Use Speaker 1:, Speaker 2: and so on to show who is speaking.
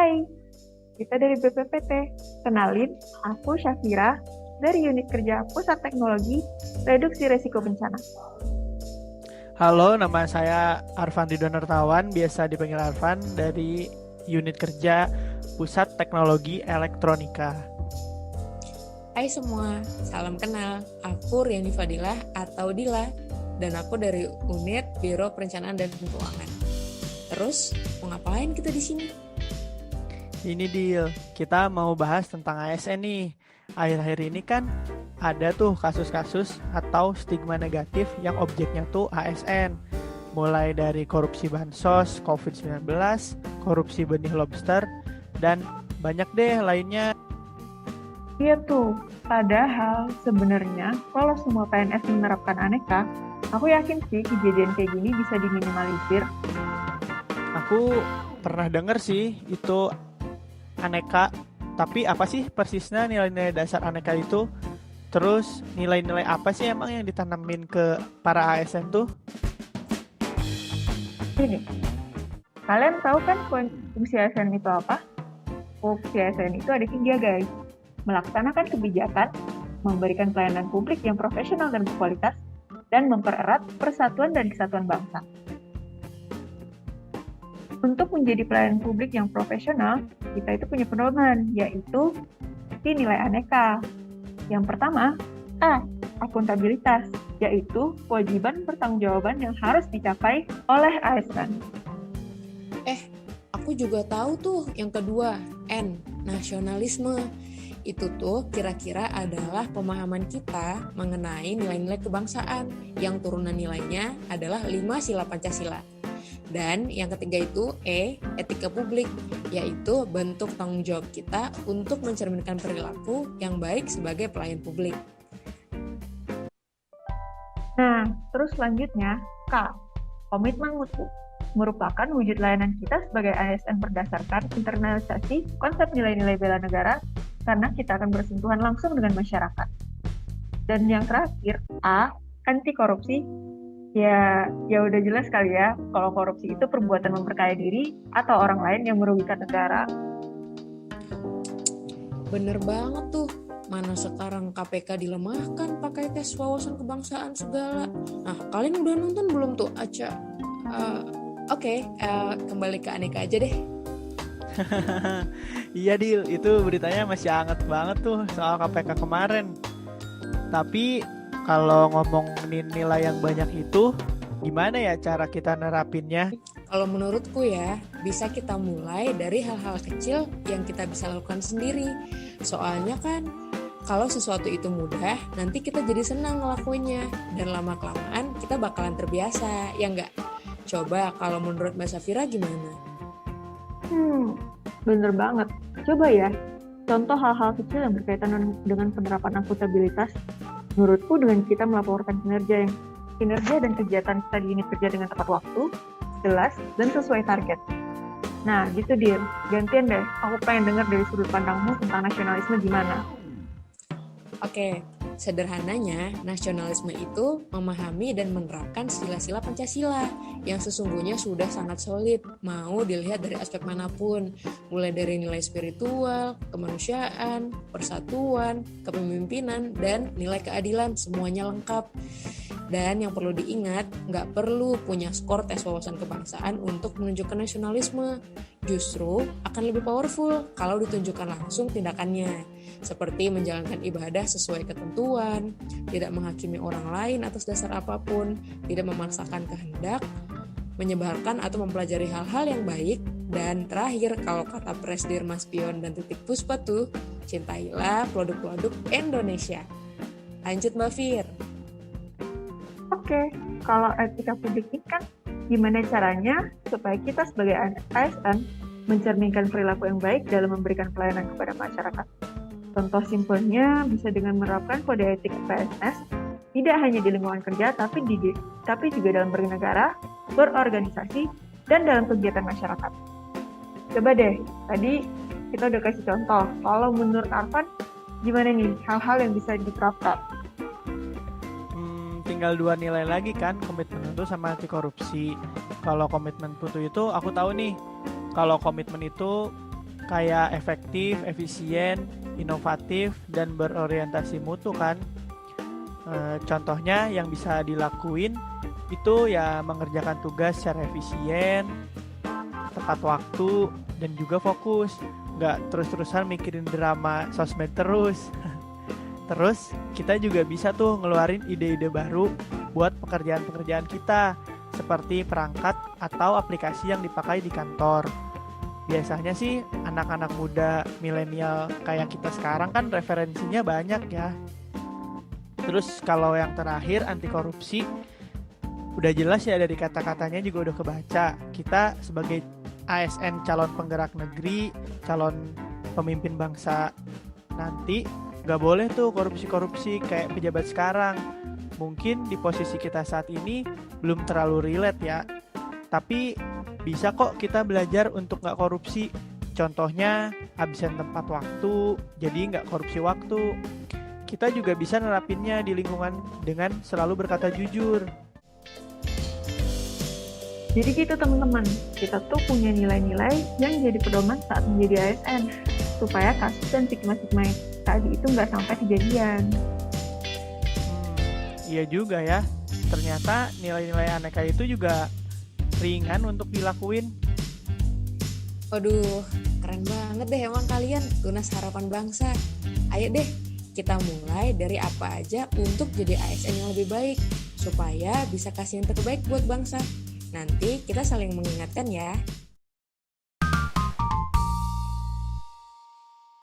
Speaker 1: Hai, kita dari BPPT. Kenalin, aku Syafira dari Unit Kerja Pusat Teknologi Reduksi Resiko Bencana.
Speaker 2: Halo, nama saya Arfan Ridwan Nurtawan, biasa dipanggil Arfan dari Unit Kerja Pusat Teknologi Elektronika.
Speaker 3: Hai semua, salam kenal. Aku Riani Fadilah atau Dila, dan aku dari Unit Biro Perencanaan dan Keuangan. Terus, mau ngapain kita di sini?
Speaker 2: Ini deal, kita mau bahas tentang ASN nih. Akhir-akhir ini kan ada tuh kasus-kasus atau stigma negatif yang objeknya tuh ASN. Mulai dari korupsi bansos, COVID-19, korupsi benih lobster, dan banyak deh lainnya.
Speaker 1: Iya tuh, padahal sebenarnya kalau semua PNS menerapkan aneka, aku yakin sih kejadian kayak gini bisa diminimalisir.
Speaker 2: Aku pernah denger sih itu aneka, tapi apa sih persisnya nilai-nilai dasar aneka itu? Terus nilai-nilai apa sih emang yang ditanamin ke para ASN tuh?
Speaker 1: Ini, kalian tahu kan fungsi ASN itu apa? Fungsi ASN itu ada 3 guys. Melaksanakan kebijakan, memberikan pelayanan publik yang profesional dan berkualitas, dan mempererat persatuan dan kesatuan bangsa. Untuk menjadi pelayanan publik yang profesional, kita itu punya pedoman, yaitu di nilai aneka. Yang pertama, A. Akuntabilitas, yaitu kewajiban pertanggungjawaban yang harus dicapai oleh ASN.
Speaker 3: Aku juga tahu tuh yang kedua, N, nasionalisme. Itu tuh kira-kira adalah pemahaman kita mengenai nilai-nilai kebangsaan yang turunan nilainya adalah 5 sila Pancasila. Dan yang ketiga itu E, etika publik, yaitu bentuk tanggung jawab kita untuk mencerminkan perilaku yang baik sebagai pelayan publik.
Speaker 1: Nah, terus selanjutnya, K. Komitmen mutu, merupakan wujud layanan kita sebagai ASN berdasarkan internalisasi konsep nilai-nilai bela negara karena kita akan bersentuhan langsung dengan masyarakat. Dan yang terakhir, A. Anti korupsi. Ya udah jelas kali ya, kalau korupsi itu perbuatan memperkaya diri atau orang lain yang merugikan negara.
Speaker 3: Bener banget tuh, mana sekarang KPK dilemahkan pakai tes wawasan kebangsaan segala. Nah, kalian udah nonton belum tuh Aca? Oke, kembali ke aneka aja deh.
Speaker 2: Iya Dil, itu beritanya masih hangat banget tuh soal KPK kemarin. Tapi kalau ngomongin nilai yang banyak itu, gimana ya cara kita nerapinnya?
Speaker 3: Kalau menurutku ya, bisa kita mulai dari hal-hal kecil yang kita bisa lakukan sendiri. Soalnya kan, kalau sesuatu itu mudah, nanti kita jadi senang ngelakuinnya. Dan lama-kelamaan kita bakalan terbiasa, ya nggak? Coba kalau menurut Mbak Safira gimana?
Speaker 1: Bener banget. Coba ya, contoh hal-hal kecil yang berkaitan dengan penerapan akuntabilitas. Menurutku dengan kita melaporkan kinerja dan kegiatan kita di unit kerja dengan tepat waktu, jelas, dan sesuai target. Nah, gitu Dir. Gantian deh, aku pengen dengar dari sudut pandangmu tentang nasionalisme gimana.
Speaker 3: Oke, sederhananya, nasionalisme itu memahami dan menerapkan sila-sila Pancasila yang sesungguhnya sudah sangat solid, mau dilihat dari aspek manapun, mulai dari nilai spiritual, kemanusiaan, persatuan, kepemimpinan, dan nilai keadilan, semuanya lengkap. Dan yang perlu diingat, nggak perlu punya skor tes wawasan kebangsaan untuk menunjukkan nasionalisme. Justru akan lebih powerful kalau ditunjukkan langsung tindakannya, seperti menjalankan ibadah sesuai ketentuan, tidak menghakimi orang lain atas dasar apapun, tidak memaksakan kehendak, menyebarkan atau mempelajari hal-hal yang baik, dan terakhir kalau kata Presdir Mas Pion dan Titik Puspa tuh, cintailah produk-produk Indonesia. Lanjut Mbak Fir.
Speaker 1: Oke, kalau etika publik ini kan gimana caranya supaya kita sebagai ASN mencerminkan perilaku yang baik dalam memberikan pelayanan kepada masyarakat. Contoh simpelnya bisa dengan menerapkan kode etik PNS tidak hanya di lingkungan kerja tapi juga dalam bernegara, berorganisasi, dan dalam kegiatan masyarakat. Coba deh, tadi kita udah kasih contoh. Kalau menurut Arfan, gimana nih hal-hal yang bisa diterapkan?
Speaker 2: Tinggal 2 nilai lagi kan, komitmen mutu sama anti korupsi. Kalau komitmen mutu itu aku tahu nih, kalau komitmen itu kayak efektif, efisien, inovatif, dan berorientasi mutu kan. Contohnya yang bisa dilakuin itu ya mengerjakan tugas secara efisien, tepat waktu, dan juga fokus. Nggak terus-terusan mikirin drama sosmed terus. Terus kita juga bisa tuh ngeluarin ide-ide baru buat pekerjaan-pekerjaan kita, seperti perangkat atau aplikasi yang dipakai di kantor. Biasanya sih anak-anak muda milenial kayak kita sekarang kan referensinya banyak ya. Terus kalau yang terakhir anti korupsi, udah jelas ya dari kata-katanya juga udah kebaca. Kita sebagai ASN calon penggerak negeri, calon pemimpin bangsa nanti nggak boleh tuh korupsi-korupsi kayak pejabat sekarang. Mungkin di posisi kita saat ini belum terlalu relate ya. Tapi bisa kok kita belajar untuk nggak korupsi. Contohnya absen tepat waktu, jadi nggak korupsi waktu. Kita juga bisa nerapinnya di lingkungan dengan selalu berkata jujur.
Speaker 1: Jadi gitu teman-teman, kita tuh punya nilai-nilai yang jadi pedoman saat menjadi ASN, supaya kasus dan stigma-stigma tadi itu nggak sampai kejadian.
Speaker 2: Iya juga ya, ternyata nilai-nilai aneka itu juga ringan untuk dilakuin.
Speaker 3: Waduh, keren banget deh emang kalian, Tunas Harapan Bangsa. Ayo deh, kita mulai dari apa aja untuk jadi ASN yang lebih baik, supaya bisa kasih yang terbaik buat bangsa. Nanti kita saling mengingatkan ya.